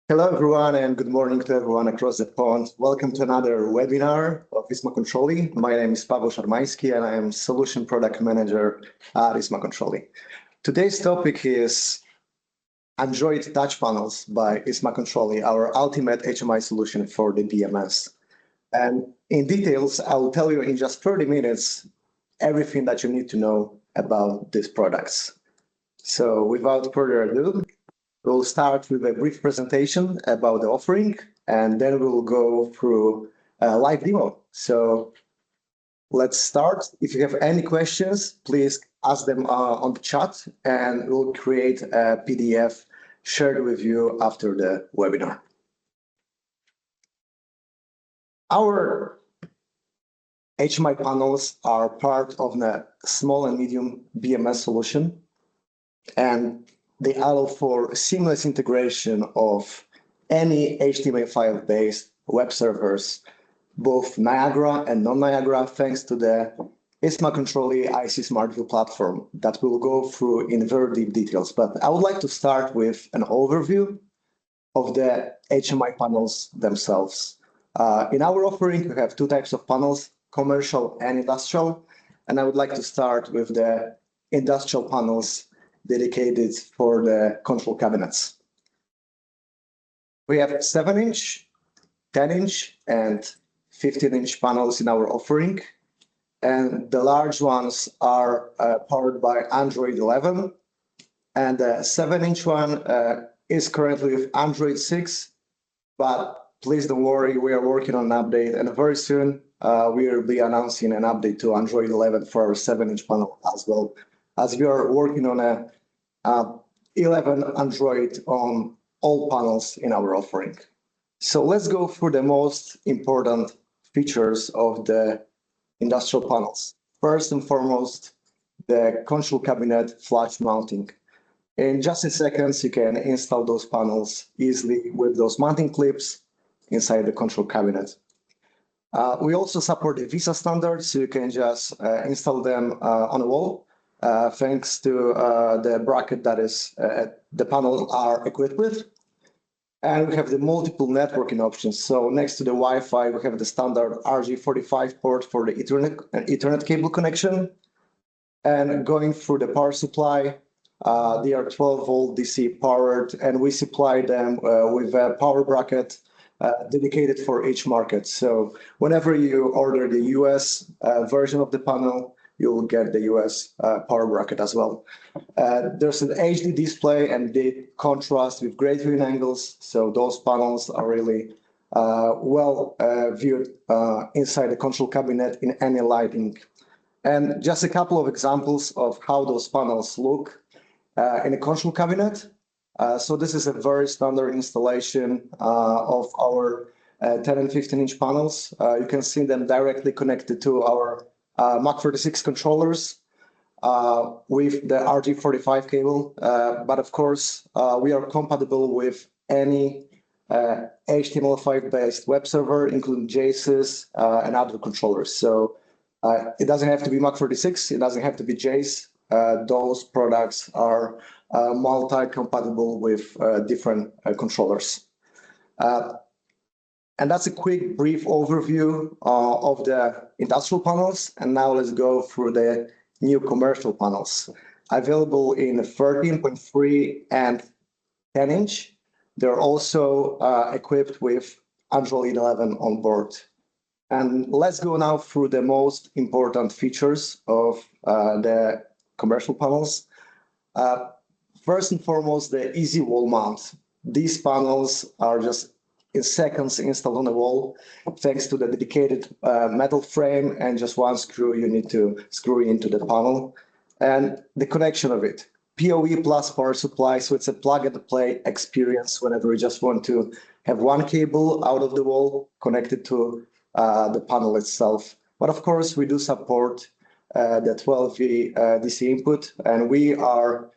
Hello, everyone, and good morning to everyone across the pond. Welcome to another webinar of iSMA-D-PA. My name is Pawel Szarmanski, and I am Solution Product Manager at iSMA-D-PA. Today's topic is Android Touch Panels by iSMA-D-PA, our ultimate HMI solution for the BMS. And in details, I will tell you in just 30 minutes everything that you need to know about these products. So without further ado, we'll start with a brief presentation about the offering, and then we'll go through a live demo. So let's start. If you have any questions, please ask them on the chat, and we'll create a PDF shared with you after the webinar. Our HMI panels are part of the small and medium BMS solution, and they allow for seamless integration of any HTML5-based web servers, both Niagara and non-Niagara, thanks to the iSMA-D-PA IC SmartView platform that we'll go through in very deep details. But I would like to start with an overview of the HMI panels themselves. In our offering, we have two types of panels, commercial and industrial. And I would like to start with the industrial panels dedicated for the control cabinets. We have 7-inch, 10-inch, and 15-inch panels in our offering. And the large ones are powered by Android 11. And the 7-inch one is currently with Android 6. But please don't worry, we are working on an update. And very soon, we will be announcing an update to Android 11 for our 7-inch panel as well, as we are working on a 11 Android on all panels in our offering. So let's go through the most important features of the industrial panels. First and foremost, the control cabinet flush mounting. In just a second, you can install those panels easily with those mounting clips inside the control cabinet. We also support the VISA standards, so you can just install them on a wall, thanks to the bracket that is the panel are equipped with. And we have the multiple networking options. So next to the Wi-Fi, we have the standard RJ45 port for the Ethernet cable connection. And going through the power supply, they are 12-volt DC powered, and we supply them with a power bracket dedicated for each market. So whenever you order the US version of the panel, you'll get the US power bracket as well. There's an HD display and they contrast with great viewing angles. So those panels are really well viewed inside the control cabinet in any lighting. And just a couple of examples of how those panels look in a control cabinet. So this is a very standard installation of our 10 and 15-inch panels. You can see them directly connected to our MAC36 controllers with the RJ45 cable. But of course, we are compatible with any HTML5-based web server, including JSON and other controllers. So it doesn't have to be MAC36, it doesn't have to be JSON. Those products are multi-compatible with different controllers. And that's a quick, brief overview of the industrial panels. And now let's go through the new commercial panels. Available in 13.3 and 10-inch. They're also equipped with Android 11 on board. And let's go now through the most important features of the commercial panels. First and foremost, the easy wall mount. These panels are just in seconds installed on the wall, thanks to the dedicated metal frame and just one screw you need to screw into the panel. And the connection of it, PoE plus power supply, so it's a plug-and-play experience whenever you just want to have one cable out of the wall connected to the panel itself. But of course, we do support the 12V DC input, and we are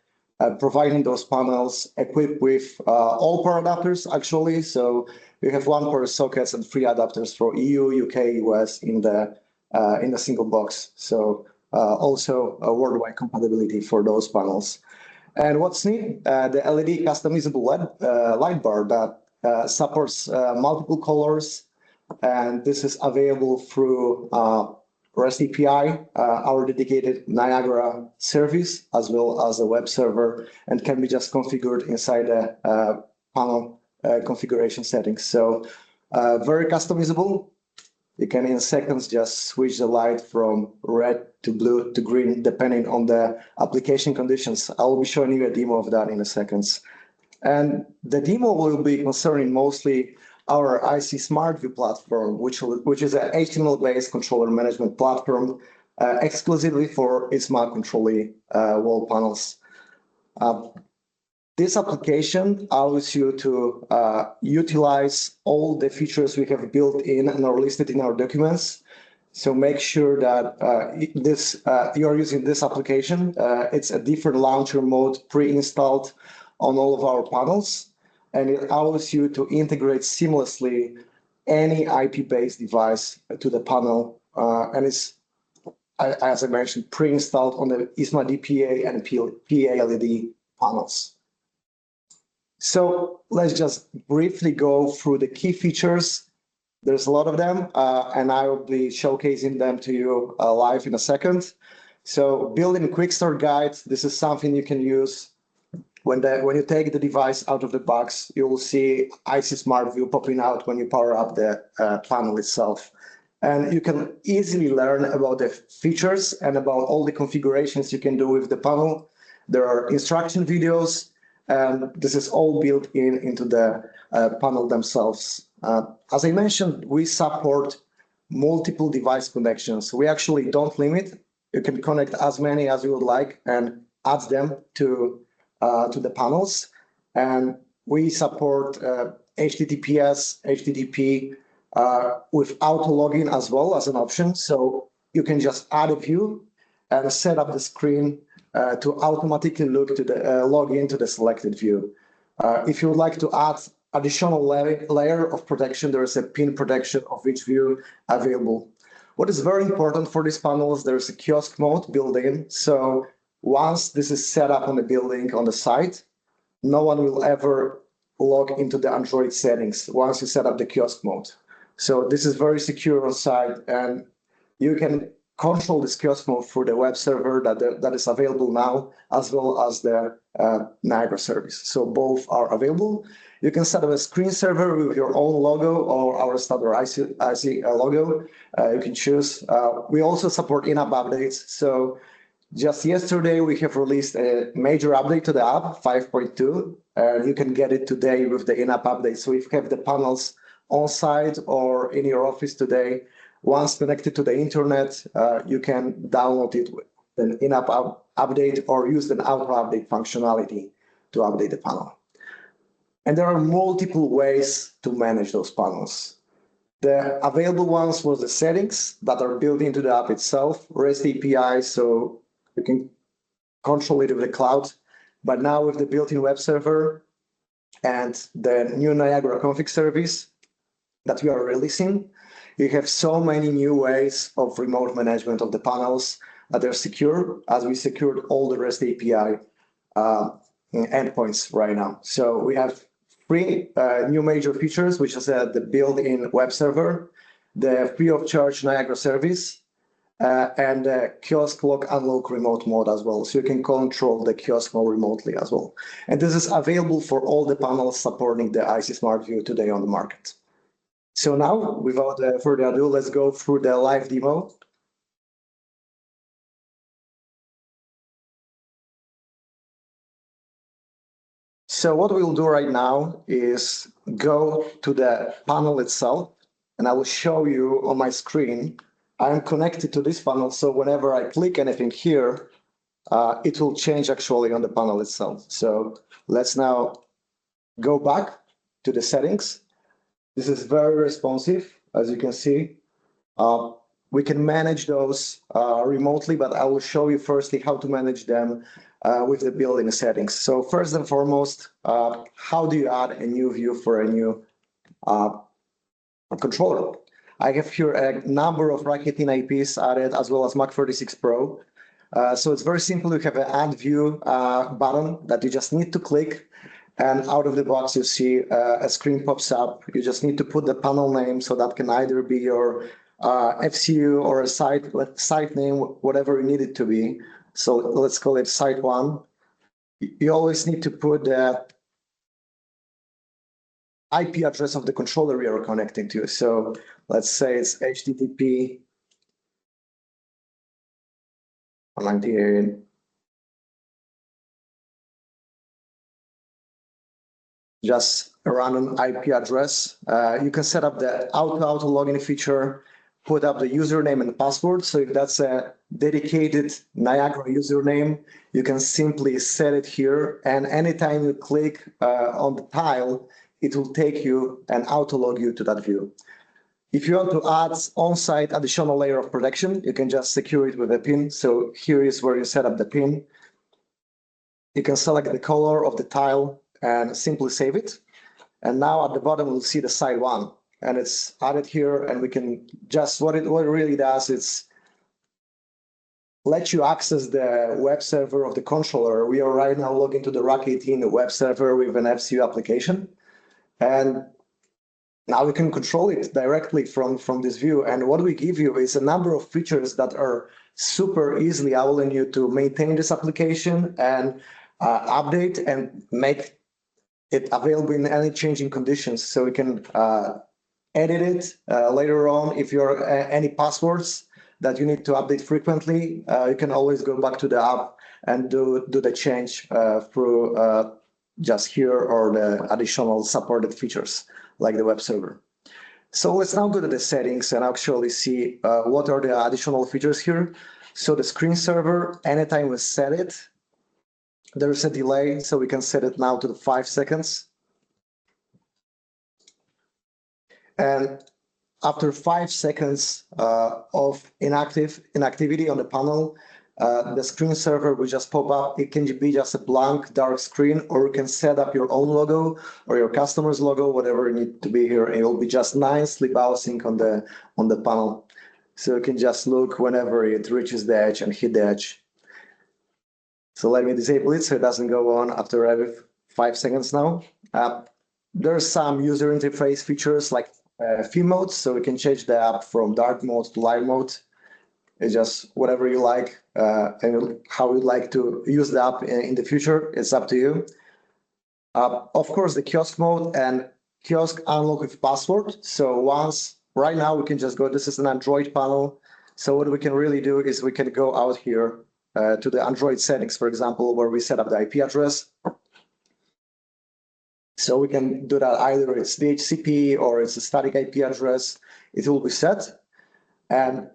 providing those panels equipped with all power adapters, actually. So we have one power sockets and 3 adapters for EU, UK, US in the single box. So also a worldwide compatibility for those panels. And what's neat, the LED customizable light bar that supports multiple colors, and this is available through REST API, our dedicated Niagara service, as well as a web server, and can be just configured inside the panel configuration settings. So very customizable. You can in seconds just switch the light from red to blue to green, depending on the application conditions. I will be showing you a demo of that in a second. And the demo will be concerning mostly our IC SmartView platform, which is an HTML-based controller management platform exclusively for iSMA-D-PA wall panels. This application allows you to utilize all the features we have built in and are listed in our documents. So make sure that you are using this application. It's a different launcher mode pre-installed on all of our panels, and it allows you to integrate seamlessly any IP-based device to the panel. And it's, as I mentioned, pre-installed on the iSMA-D-PA and PA LED panels. So let's just briefly go through the key features. There's a lot of them, and I will be showcasing them to you live in a second. So built-in quick start guide, this is something you can use when you take the device out of the box. You will see IC SmartView popping out when you power up the panel itself. And you can easily learn about the features and about all the configurations you can do with the panel. There are instruction videos, and this is all built into the panel themselves. As I mentioned, we support multiple device connections. We actually don't limit. You can connect as many as you would like and add them to the panels. And we support HTTPS, HTTP with auto login as well as an option. So you can just add a view and set up the screen to automatically log into the selected view. If you would like to add additional layer of protection, there is a pin protection of each view available. What is very important for these panels, there's a kiosk mode built in. So once this is set up on the building, on the site, no one will ever log into the Android settings once you set up the kiosk mode. So this is very secure on site, and you can control this kiosk mode through the web server that is available now, as well as the Niagara service. So both are available. You can set up a screen server with your own logo or our standard IC logo. You can choose. We also support in-app updates. So just yesterday, we have released a major update to the app, 5.2, and you can get it today with the in-app update. So if you have the panels on site or in your office today, once connected to the internet, you can download it with an in-app update or use an auto update functionality to update the panel. And there are multiple ways to manage those panels. The available ones was the settings that are built into the app itself, REST API, so you can control it with the cloud. But now with the built-in web server and the new Niagara config service that we are releasing, you have so many new ways of remote management of the panels that are secure, as we secured all the REST API endpoints right now. So we have three new major features, which is the built-in web server, the free of charge Niagara service, and the kiosk lock unlock remote mode as well. So you can control the kiosk mode remotely as well. And this is available for all the panels supporting the IC SmartView today on the market. So now, without further ado, let's go through the live demo. So what we'll do right now is go to the panel itself, and I will show you on my screen. I'm connected to this panel, so whenever I click anything here, it will change actually on the panel itself. So let's now go back to the settings. This is very responsive, as you can see. We can manage those remotely, but I will show you firstly how to manage them with the built-in settings. So first and foremost, how do you add a new view for a new controller? I have here a number of Rakuten IPs added, as well as Mac36 Pro. So it's very simple. You have an Add View button that you just need to click, And out of the box, you see a screen pops up. You just need to put the panel name, so that can either be your FCU or a site name, whatever you need it to be. So let's call it site 1. You always need to put the IP address of the controller you are connecting to. So let's say it's HTTP 198. Just a random IP address. You can set up the auto login feature, put up the username and password. So if that's a dedicated Niagara username, you can simply set it here. And anytime you click on the tile, it will take you and auto log you to that view. If you want to add on-site additional layer of protection, you can just secure it with a pin. So here is where you set up the pin. You can select the color of the tile and simply save it. And now at the bottom, we'll see the site 1. And it's added here, and we can just, what it really does, it's let you access the web server of the controller. We are right now logging to the Rack 18 web server with an FCU application. And now we can control it directly from this view. And what we give you is a number of features that are super easily allowing you to maintain this application and update and make it available in any changing conditions. So we can edit it later on. If you're any passwords that you need to update frequently, you can always go back to the app and do the change through just here or the additional supported features like the web server. So let's now go to the settings and actually see what are the additional features here. So the screen server, anytime we set it, there's a delay, so we can set it now to the 5 seconds. And after 5 seconds of inactivity on the panel, the screen server will just pop up. It can be just a blank dark screen, or you can set up your own logo or your customer's logo, whatever you need to be here. It will be just nicely bouncing on the panel. So you can just look whenever it reaches the edge and hit the edge. So let me disable it so it doesn't go on after every 5 seconds now. There's some user interface features like theme modes, so we can change the app from dark mode to light mode. It's just whatever you like and how you'd like to use the app in the future. It's up to you. Of course, the kiosk mode and kiosk unlock with password. So right now we can just go, this is an Android panel. So what we can really do is we can go out here to the Android settings, for example, where we set up the IP address. So we can do that either it's DHCP or it's a static IP address. It will be set. And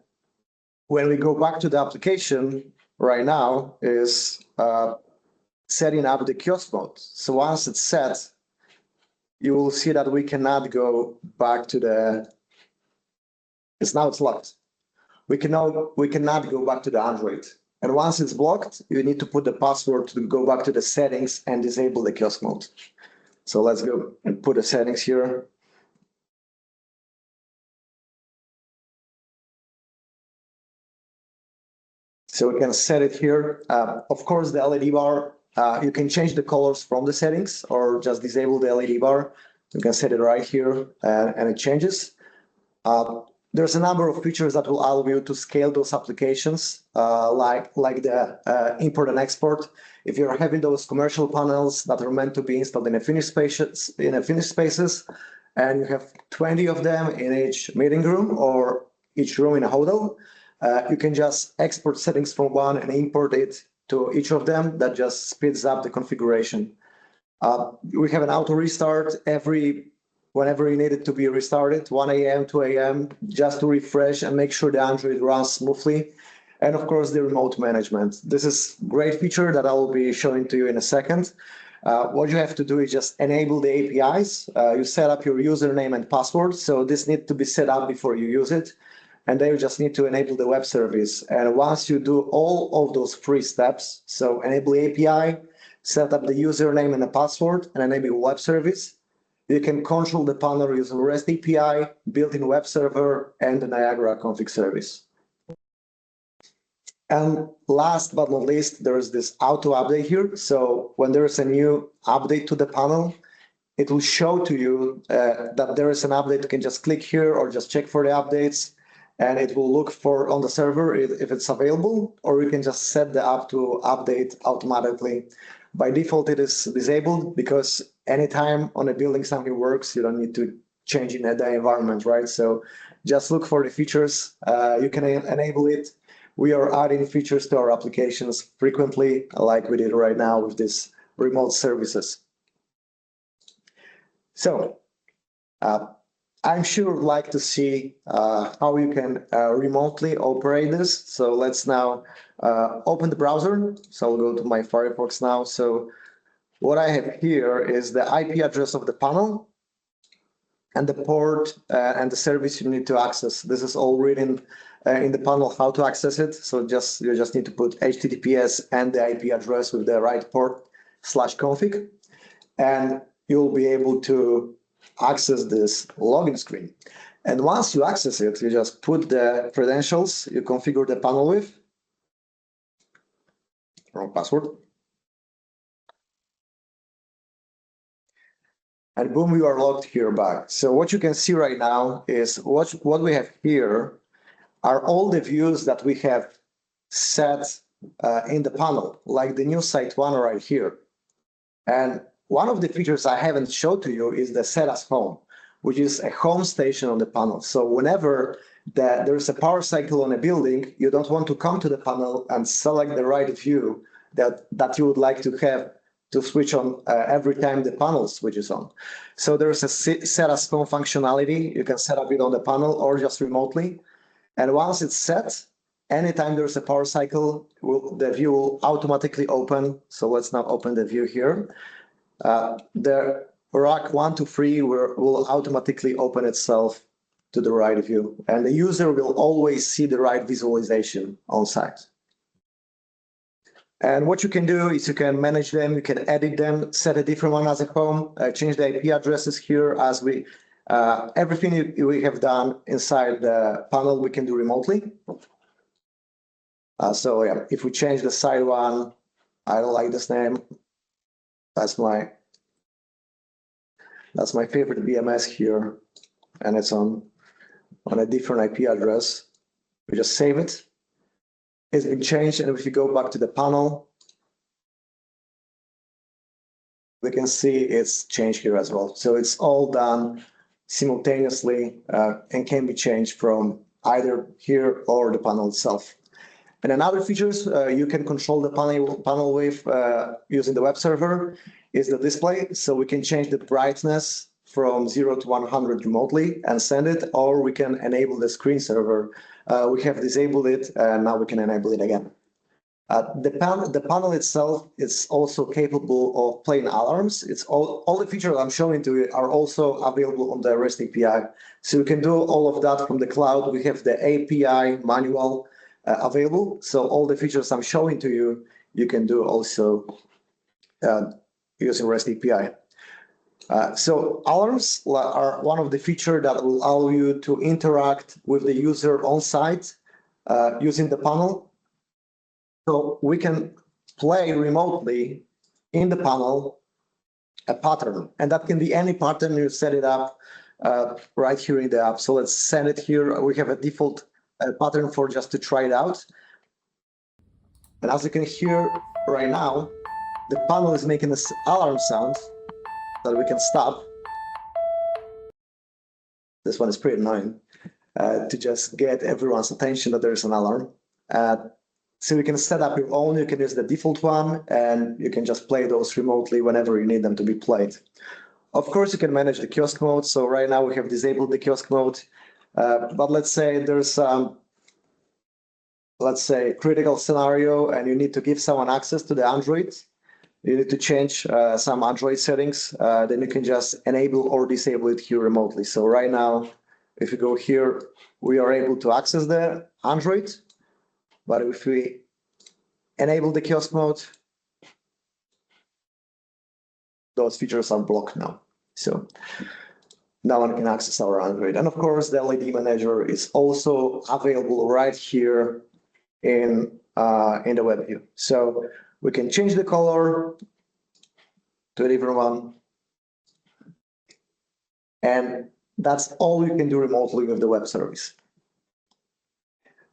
when we go back to the application right now is setting up the kiosk mode. So once it's set, you will see that we cannot go back to it's locked. We cannot go back to the Android. And once it's blocked, you need to put the password to go back to the settings and disable the kiosk mode. So let's go and put the settings here. So we can set it here. Of course, the LED bar, you can change the colors from the settings or just disable the LED bar. You can set it right here and it changes. There's a number of features that will allow you to scale those applications, like the import and export. If you're having those commercial panels that are meant to be installed in a finished spaces, and you have 20 of them in each meeting room or each room in a hotel, you can just export settings from one and import it to each of them. That just speeds up the configuration. We have an auto restart whenever you need it to be restarted, 1 a.m., 2 a.m., just to refresh and make sure the Android runs smoothly. And of course, the remote management. This is a great feature that I will be showing to you in a second. What you have to do is just enable the APIs. You set up your username and password. So this needs to be set up before you use it. And then you just need to enable the web service. And once you do all of those 3 steps, so enable the API, set up the username and the password, and enable web service, you can control the panel using REST API, built-in web server, and the Niagara config service. And last but not least, there is this auto update here. So when there is a new update to the panel, it will show to you that there is an update. You can just click here or just check for the updates, and it will look for on the server if it's available, or you can just set the app to update automatically. By default, it is disabled because anytime on a building something works, you don't need to change in the environment, right? So just look for the features. You can enable it. We are adding features to our applications frequently, like we did right now with this remote services. So I'm sure you'd like to see how you can remotely operate this. So let's now open the browser. So I'll go to my Firefox now. So what I have here is the IP address of the panel and the port and the service you need to access. This is all written in the panel how to access it. So you just need to put HTTPS and the IP address with the right port /config, and you'll be able to access this login screen. And once you access it, you just put the credentials you configure the panel with. Wrong password. And boom, you are logged here back. So what you can see right now is what we have here are all the views that we have set in the panel, like the new site one right here. And one of the features I haven't showed to you is the set as home, which is a home station on the panel. So whenever there's a power cycle on a building, you don't want to come to the panel and select the right view that you would like to have to switch on every time the panel switches on. So there's a set as home functionality. You can set up it on the panel or just remotely. And once it's set, anytime there's a power cycle, the view will automatically open. So let's now open the view here. The rack 1 to 3 will automatically open itself to the right view, and the user will always see the right visualization on site. And what you can do is you can manage them, you can edit them, set a different one as a home, change the IP addresses here as everything we have done inside the panel, we can do remotely. So yeah, if we change the side one, I don't like this name. That's my favorite BMS here, and it's on a different IP address. We just save it. It's been changed, and if you go back to the panel, we can see it's changed here as well. So it's all done simultaneously and can be changed from either here or the panel itself. And another features you can control the panel with using the web server is the display. So we can change the brightness from 0 to 100 remotely and send it, or we can enable the screensaver. We have disabled it, and now we can enable it again. The panel itself is also capable of playing alarms. It's all the features I'm showing to you are also available on the REST API. So you can do all of that from the cloud. We have the API manual available. So all the features I'm showing to you, you can do also using REST API. So alarms are one of the features that will allow you to interact with the user on site using the panel. So we can play remotely in the panel a pattern, and that can be any pattern. You set it up right here in the app. So let's send it here. We have a default pattern for just to try it out. And as you can hear right now, the panel is making this alarm sound that we can stop. This one is pretty annoying to just get everyone's attention that there's an alarm. So you can set up your own, you can use the default one, and you can just play those remotely whenever you need them to be played. Of course, you can manage the kiosk mode. So right now we have disabled the kiosk mode, but let's say there's let's say critical scenario and you need to give someone access to the Android. You need to change some Android settings, then you can just enable or disable it here remotely. So right now, if you go here, we are able to access the Android. But if we enable the kiosk mode, those features are blocked now. So no one can access our Android. And of course, the LED manager is also available right here in in the web view. So we can change the color to a different one. And that's all you can do remotely with the web service.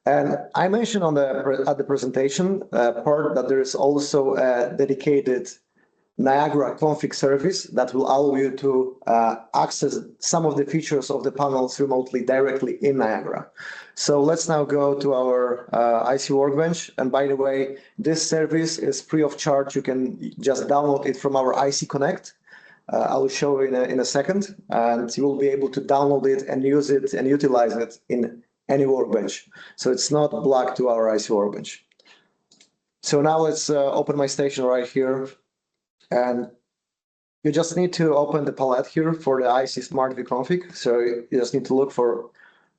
And I mentioned at the presentation part that there is also a dedicated Niagara config service that will allow you to access some of the features of the panels remotely directly in Niagara. So let's now go to our IC Workbench. And by the way, this service is free of charge. You can just download it from our IC Connect. I will show you in a second, and you will be able to download it and use it and utilize it in any workbench. So it's not blocked to our IC Workbench. So now let's open my station right here. And you just need to open the palette here for the IC SmartView config. So you just need to look for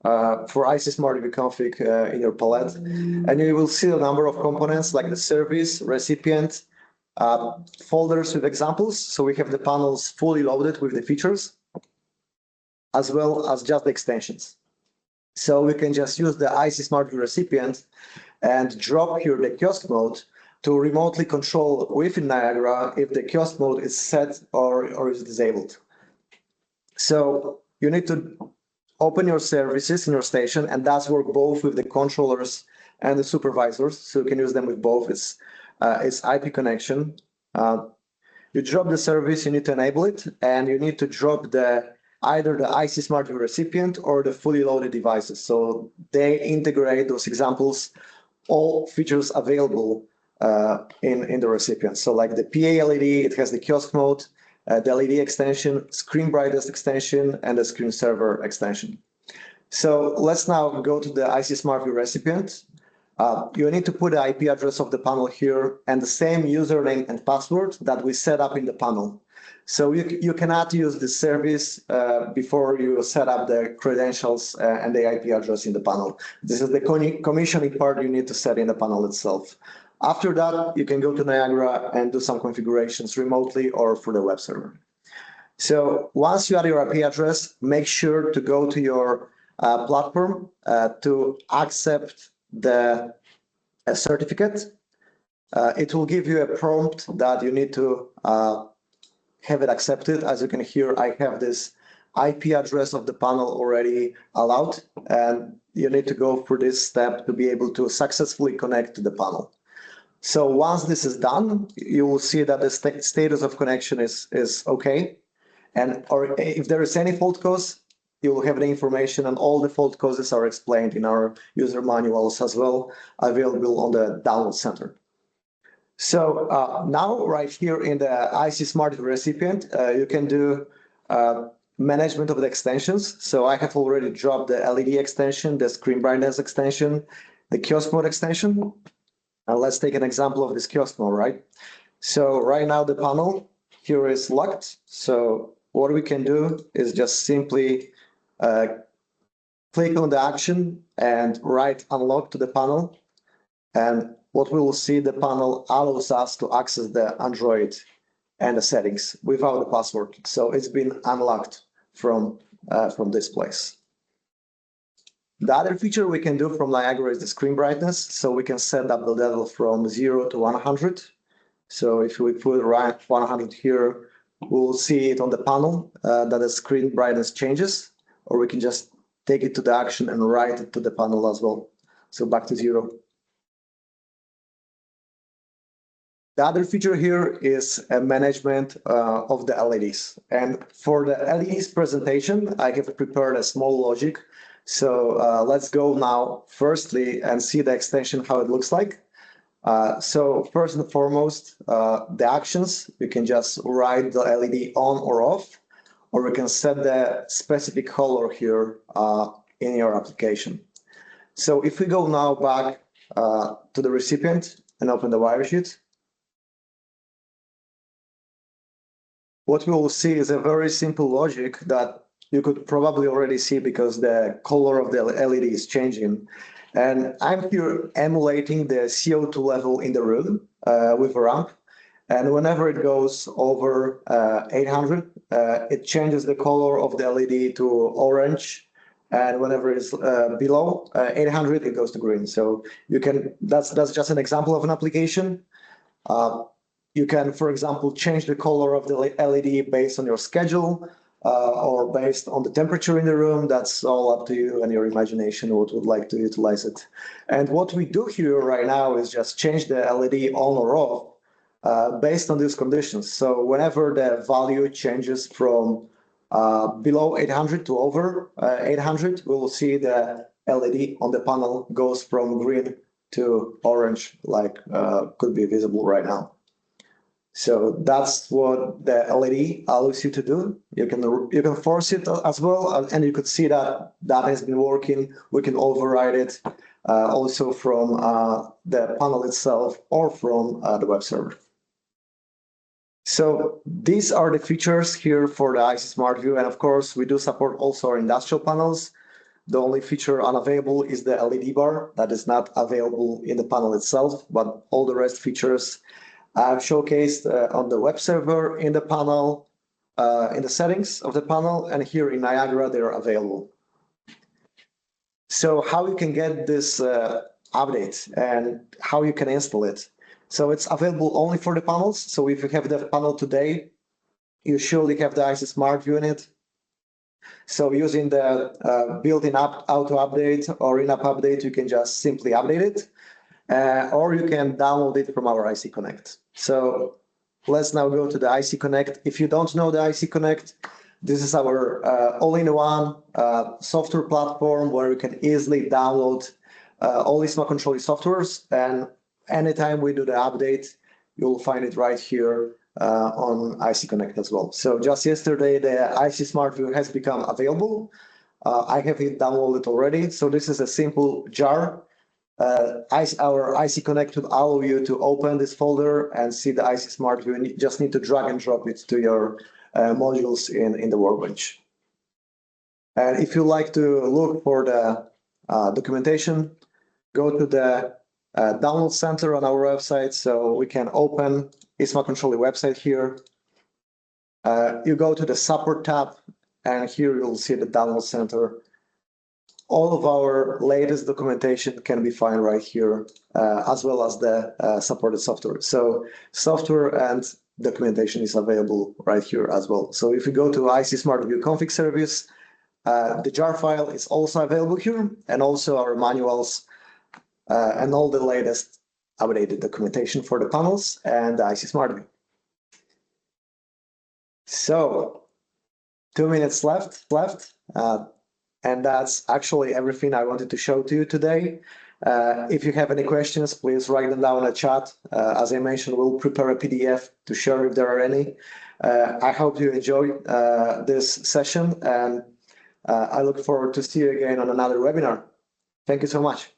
IC SmartView config in your palette. And you will see a number of components like the service, recipient, folders with examples. So we have the panels fully loaded with the features, as well as just the extensions. So we can just use the IC SmartView recipient and drop here the Kiosk Mode to remotely control within Niagara if the Kiosk Mode is set or is disabled. So you need to open your services in your station, and that's work both with the controllers and the supervisors. So you can use them with both. It's IP connection. You drop the service, you need to enable it, and you need to drop either the IC SmartView recipient or the fully loaded devices. So they integrate those examples, all features available in the recipient. So like the PA LED, it has the Kiosk Mode, the LED extension, screen brightness extension, and the screen server extension. So let's now go to the IC SmartView recipient. You need to put the IP address of the panel here and the same username and password that we set up in the panel. So you cannot use the service before you set up the credentials and the IP address in the panel. This is the commissioning part you need to set in the panel itself. After that, you can go to Niagara and do some configurations remotely or through the web server. So once you add your IP address, make sure to go to your platform to accept the certificate. It will give you a prompt that you need to have it accepted. As you can hear, I have this IP address of the panel already allowed, and you need to go through this step to be able to successfully connect to the panel. So once this is done, you will see that the status of connection is okay. Or if there is any fault cause, you will have the information, and all the fault causes are explained in our user manuals as well, available on the download center. So now right here in the IC SmartView recipient, you can do management of the extensions. So I have already dropped the LED extension, the screen brightness extension, the Kiosk Mode extension. Let's take an example of this Kiosk Mode, right? So right now the panel here is locked. So what we can do is just simply click on the action and write unlock to the panel. And what we will see, the panel allows us to access the Android and the settings without the password. So it's been unlocked from this place. The other feature we can do from Niagara is the screen brightness. So we can set up the level from 0 to 100. So if we put 100 here, we'll see it on the panel that the screen brightness changes, or we can just take it to the action and write it to the panel as well. So back to 0. The other feature here is a management of the LEDs. And for the LEDs presentation, I have prepared a small logic. So let's go now firstly and see the extension, how it looks like. So first and foremost, the actions, you can just write the LED on or off, or we can set the specific color here in your application. So if we go now back to the recipient and open the wire sheet, what we will see is a very simple logic that you could probably already see because the color of the LED is changing. And I'm here emulating the CO2 level in the room with a ramp. And whenever it goes over 800, it changes the color of the LED to orange and whenever it's below 800, it goes to green. So you can, that's just an example of an application. You can, for example, change the color of the LED based on your schedule or based on the temperature in the room. That's all up to you and your imagination, what would like to utilize it. And what we do here right now is just change the LED on or off based on these conditions. So whenever the value changes from below 800 to over 800, we will see the LED on the panel goes from green to orange, like could be visible right now. So that's what the LED allows you to do. You can force it as well, and you could see that that has been working. We can override it also from the panel itself or from the web server. So these are the features here for the SmartView, and of course we do support also our industrial panels. The only feature unavailable is the LED bar that is not available in the panel itself, but all the rest features I've showcased on the web server, in the panel, in the settings of the panel, and here in Niagara they're available. So how you can get this update and how you can install it. So it's available only for the panels. So if you have the panel today, you surely have the SmartView in it. So using the built-in auto update or in-app update, you can just simply update it. Or you can download it from our IC Connect. So let's now go to the IC Connect. If you don't know the IC Connect, this is our all-in-one software platform where you can easily download all iSMA CONTROLLI softwares. And anytime we do the update, you'll find it right here on IC Connect as well. So just yesterday, the IC SmartView has become available. I have it downloaded already. So this is a simple jar. Our IC Connect would allow you to open this folder and see the IC SmartView, and you just need to drag and drop it to your modules in the workbench. And if you like to look for the documentation, go to the download center on our website. So we can open iSMA CONTROLLI website here. You go to the support tab, and here you'll see the download center. All of our latest documentation can be found right here, as well as the supported software. So software and documentation is available right here as well. So if you go to IC SmartView config service, the jar file is also available here, and also our manuals and all the latest updated documentation for the panels and the IC SmartView. So 2 minutes left. And that's actually everything I wanted to show to you today. If you have any questions, please write them down in the chat. As I mentioned, we'll prepare a PDF to share if there are any. I hope you enjoy this session, and I look forward to see you again on another webinar. Thank you so much.